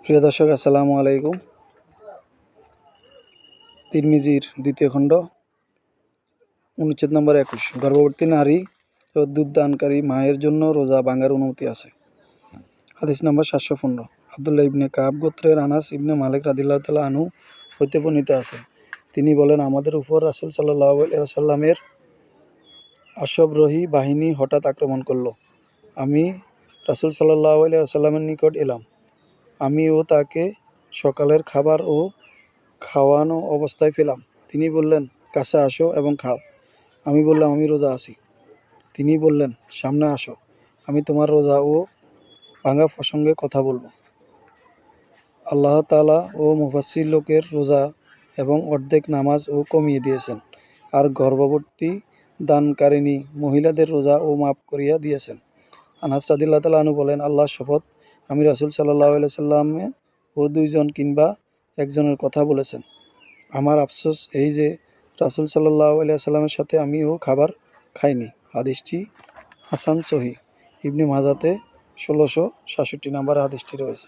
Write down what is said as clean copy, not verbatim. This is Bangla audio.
প্রিয় দর্শক, আসসালামু আলাইকুম। তিরমিজির দ্বিতীয় খণ্ড, অনুচ্ছেদ নম্বর 21। গর্ভবতী নারী ও দুধদানকারী মায়ের জন্য রোজা ভাঙার অনুমতি আছে। হাদিস নম্বর 715। আব্দুল্লাহ ইবনে কাব গোত্রের আনাস ইবনে মালিক রাদিয়াল্লাহু তাআলা আনহু হইতে বর্ণিত আছে, তিনি বলেন, আমাদের উপর রাসূল সাল্লাল্লাহু আলাইহি ওয়াসাল্লামের অশ্বারোহী বাহিনী হঠাৎ আক্রমণ করল। আমি রাসূল সাল্লাল্লাহু আলাইহি ওয়াসাল্লামের নিকট এলাম। আমি ও তাকে সকালের খাবার ও খাওয়ানো অবস্থায় পেলাম। তিনি বললেন, কাছে আসো এবং খাও। আমি বললাম, আমি রোজা আছি। তিনি বললেন, সামনে আসো, আমি তোমার রোজা ও ভাঙা প্রসঙ্গে কথা বলবো। আল্লাহ তাআলা ও মুফাসসির লোকের রোজা এবং অর্ধেক নামাজ ও কমিয়ে দিয়েছেন, আর গর্ভবতী দানকারিণী মহিলাদের রোজা ও মাফ করিয়া দিয়েছেন। আনাস রাদিয়াল্লাহু তাআলা আনহু বলেন, আল্লাহর শপথ, আমি রাসূল সাল্লাল্লাহু আলাইহি ওয়াসাল্লাম ও দুইজন কিংবা একজনের কথা বলেছেন। আমার আফসোস এই যে রাসূল সাল্লাল্লাহু আলাইহি ওয়াসাল্লামের সাথে আমিও খাবার খাইনি। হাদিসটি হাসান সহিহ। ইবনে মাজাতে 1667 নম্বরে হাদিসটি রয়েছে।